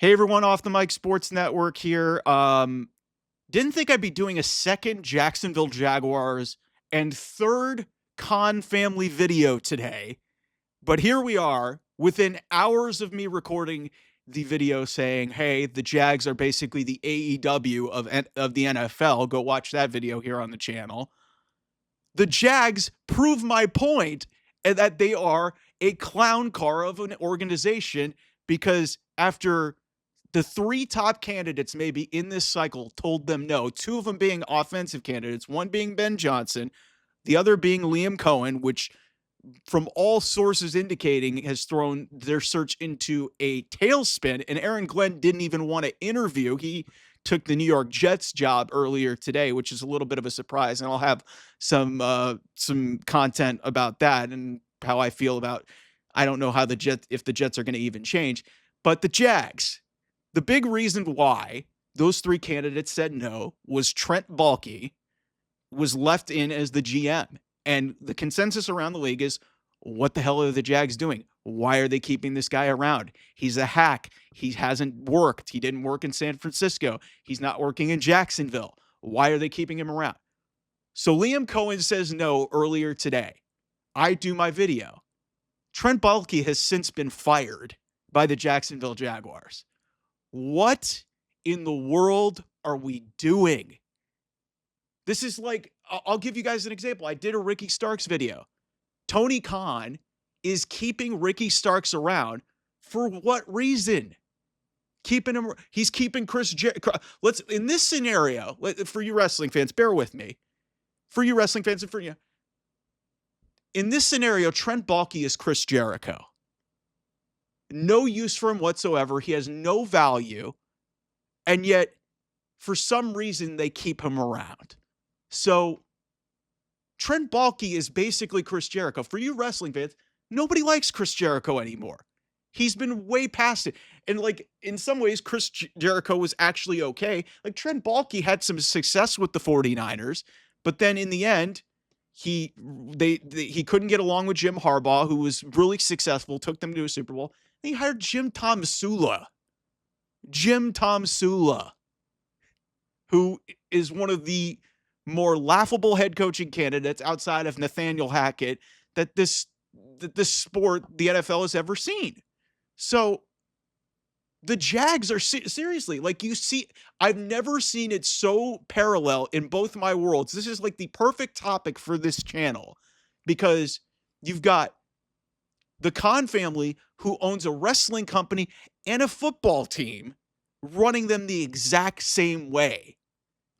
Hey everyone, Off the Mic Sports Network here. Didn't think I'd be doing a second Jacksonville Jaguars and third Khan family video today, but here we are within hours of me recording the video saying, "Hey, the Jags are basically the AEW of the NFL. Go watch that video here on the channel." The Jags prove my point and that they are a clown car of an organization because after the three top candidates maybe in this cycle told them no, two of them being offensive candidates, one being Ben Johnson, the other being Liam Cohen, which from all sources indicating has thrown their search into a tailspin. And Aaron Glenn didn't even want to interview. He took the New York Jets job earlier today, which is a little bit of a surprise. And I'll have some content about that and how I feel about. I don't know how if the Jets are going to even change, but the Jags. The big reason why those three candidates said no was Trent Baalke was left in as the GM. And the consensus around the league is, what the hell are the Jags doing? Why are they keeping this guy around? He's a hack. He hasn't worked. He didn't work in San Francisco. He's not working in Jacksonville. Why are they keeping him around? So Liam Cohen says no earlier today. I do my video. Trent Baalke has since been fired by the Jacksonville Jaguars. What in the world are we doing? This is like, I'll give you guys an example. I did a Ricky Starks video. Tony Khan is keeping Ricky Starks around for what reason? He's keeping Chris Jericho. In this scenario, for you wrestling fans, bear with me. For you wrestling fans and for you. In this scenario, Trent Baalke is Chris Jericho. No use for him whatsoever. He has no value. And yet, for some reason, they keep him around. So, Trent Baalke is basically Chris Jericho. For you wrestling fans, nobody likes Chris Jericho anymore. He's been way past it. And like, in some ways, Chris Jericho was actually okay. Like, Trent Baalke had some success with the 49ers, but then in the end, he couldn't get along with Jim Harbaugh, who was really successful, took them to a Super Bowl. He hired Jim Tomsula, who is one of the more laughable head coaching candidates outside of Nathaniel Hackett that this sport, the NFL, has ever seen. So the Jags are seriously, like, you see, I've never seen it so parallel in both my worlds. This is like the perfect topic for this channel because you've got the Khan family, who owns a wrestling company and a football team, running them the exact same way.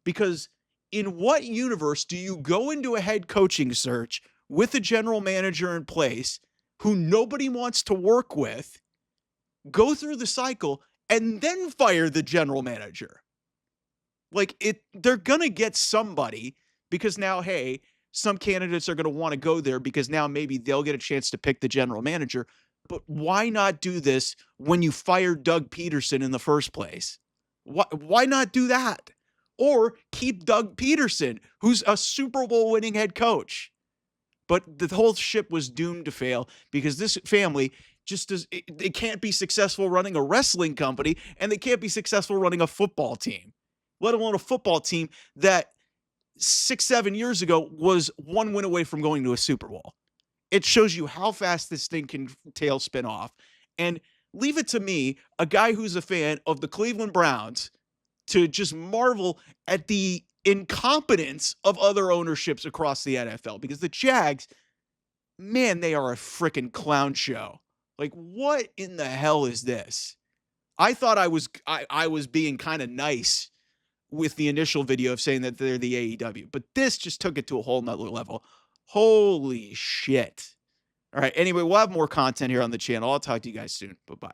Because in what universe do you go into a head coaching search with a general manager in place who nobody wants to work with, go through the cycle, and then fire the general manager? Like, they're going to get somebody because now, hey, some candidates are going to want to go there because now maybe they'll get a chance to pick the general manager. But why not do this when you fired Doug Peterson in the first place? Why not do that? Or keep Doug Peterson, who's a Super Bowl winning head coach. But the whole ship was doomed to fail because this family just they can't be successful running a wrestling company, and they can't be successful running a football team, let alone a football team that 6-7 years ago was one win away from going to a Super Bowl. It shows you how fast this thing can tailspin off. And leave it to me, a guy who's a fan of the Cleveland Browns, to just marvel at the incompetence of other ownerships across the NFL. Because the Jags, man, they are a freaking clown show. Like, what in the hell is this? I thought I was being kind of nice with the initial video of saying that they're the AEW, but this just took it to a whole nother level. Holy shit. All right. Anyway, we'll have more content here on the channel. I'll talk to you guys soon. Bye-bye.